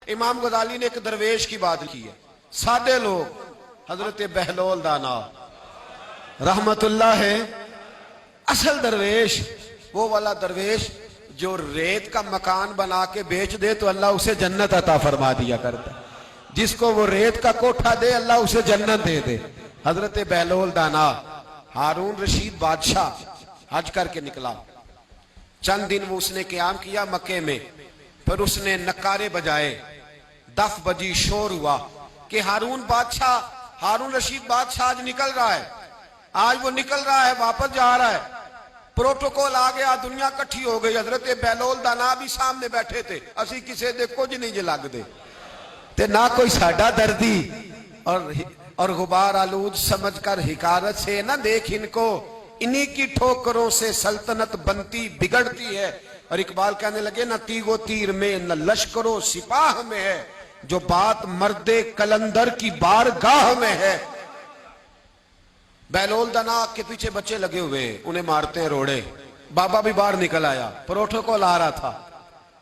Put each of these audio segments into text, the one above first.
इमाम गजाली ने एक दरवेश की बात की है। सादे लोग, हजरत बहलोल दाना रहमतुल्लाह है। असल दरवेश वो वाला दरवेश जो रेत का मकान बना के बेच दे तो अल्लाह उसे जन्नत अता फरमा दिया करता। जिसको वो रेत का कोठा दे अल्लाह उसे जन्नत दे दे। हजरत बहलोल दाना हारून रशीद बादशाह हज करके निकला। चंद दिन वो उसने क़याम किया मक्के में। फिर उसने नकारे बजाए, दफ बजी, शोर हुआ कि हारून रशीद बादशाह आज निकल रहा है, आज वो निकल रहा है, वापस जा रहा है। प्रोटोकॉल आ गया, दुनिया इकट्ठी हो गई। हजरत बहलोल दाना भी सामने बैठे थे। असी किसे दे कुछ नहीं जे लगदे ते ना कोई साडा दर्दी और गुबार आलूद समझ कर हिकारत से ना देख इनको, इन्हीं की ठोकरों से सल्तनत बनती बिगड़ती है। और इकबाल कहने लगे ना तीगो तीर में न लश्करो सिपाह में है, जो बात मर्दे कलंदर की बारगाह में है। बहलोल दाना के पीछे बच्चे लगे हुए, उन्हें मारते हैं रोड़े। बाबा भी बाहर निकल आया, प्रोटोकॉल आ रहा था,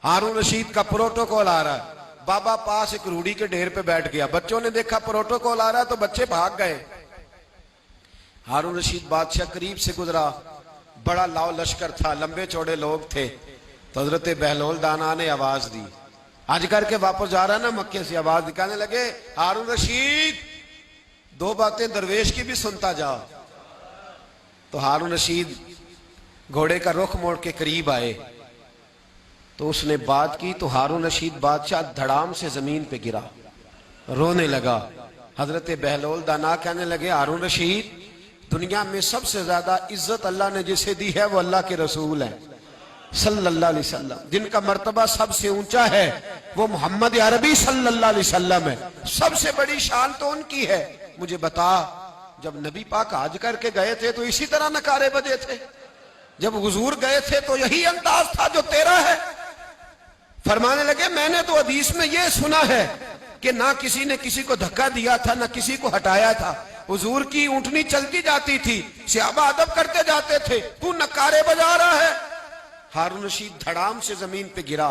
हारून रशीद का प्रोटोकॉल आ रहा है। बाबा पास एक रूढ़ी के ढेर पे बैठ गया। बच्चों ने देखा प्रोटोकॉल आ रहा है तो बच्चे भाग गए। हारून रशीद बादशाह करीब से गुजरा, बड़ा लाव लश्कर था, लंबे चौड़े लोग थे। तो हजरत बहलोल दाना ने आवाज दी, हज करके वापस जा रहा ना मक्के से, आवाज दिखाने लगे हारून रशीद, दो बातें दरवेश की भी सुनता जाओ। तो हारून रशीद घोड़े का रुख मोड़ के करीब आए तो उसने बात की तो हारून रशीद बादशाह धड़ाम से जमीन पे गिरा, रोने लगा। हजरत बहलोल दाना कहने लगे हारून रशीद, दुनिया में सबसे ज्यादा इज्जत अल्लाह ने जिसे दी है वो अल्लाह के रसूल है सल्लल्लाहु अलैहि वसल्लम। जिनका मर्तबा सबसे ऊंचा है वो मोहम्मद अरबी सल्लल्लाहु अलैहि वसल्लम है। सबसे बड़ी शान तो उनकी है। मुझे बता, जब नबी पाक हज करके गए थे तो इसी तरह नकारे बजे थे? जब हुजूर गए थे तो यही अंदाज था जो तेरा है? फरमाने लगे मैंने तो हदीस में ये सुना है कि ना किसी ने किसी को धक्का दिया था, ना किसी को हटाया था। हुजूर की ऊंटनी चलती जाती थी, सहाबा अदब करते जाते थे, तू नकारे बजा रहा है। हारून रशीद धड़ाम से जमीन पे गिरा,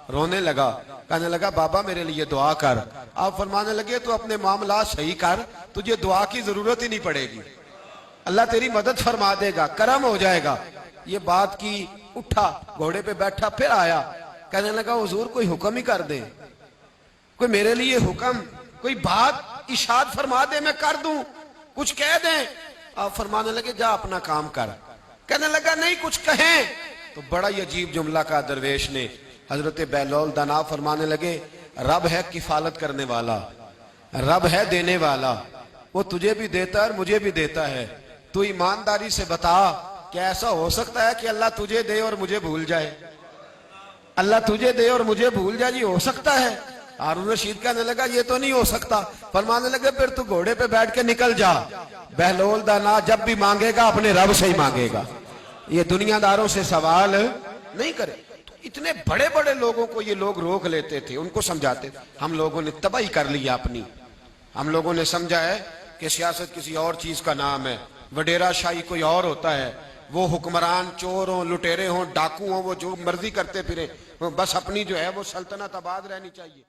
रोने लगा, कहने लगा बाबा मेरे लिए दुआ कर। आप फरमाने लगे तो अपने मामला सही कर, तुझे दुआ की जरूरत ही नहीं पड़ेगी, अल्लाह तेरी मदद फरमा देगा, करम हो जाएगा। ये बात की, उठा, घोड़े पे बैठा, फिर आया, कहने लगा हुजूर कोई हुक्म ही कर दे, कोई मेरे लिए हुक्म, कोई बात इशाद फरमा दे, मैं कर दूं, कुछ कह दे। आप फरमाने लगे जा अपना काम कर। कहने लगा नहीं कुछ कहें। तो बड़ा ही अजीब जुमला का दरवेश ने। हजरत बहलोल दाना फरमाने लगे रब है किफालत करने वाला, रब है देने वाला, वो तुझे भी देता है और मुझे भी देता है। तू ईमानदारी से बता, क्या ऐसा हो सकता है कि अल्लाह तुझे दे और मुझे भूल जाए? अल्लाह तुझे दे और मुझे भूल जाए, जी हो सकता है? हारून रशीद कहने लगा ये तो नहीं हो सकता। फरमाने लगे फिर तू घोड़े पे बैठ के निकल जा। बहलोल दाना जब भी मांगेगा अपने रब से ही मांगेगा, ये दुनियादारों से सवाल नहीं करे। तो इतने बड़े बड़े लोगों को ये लोग रोक लेते थे, उनको समझाते थे। हम लोगों ने तबाही कर ली अपनी। हम लोगों ने समझा है कि सियासत किसी और चीज का नाम है, वडेरा शाही कोई और होता है, वो हुक्मरान चोर हो, लुटेरे हो, डाकू हो, वो जो मर्जी करते फिरे, बस अपनी जो है वो सल्तनत आबाद रहनी चाहिए।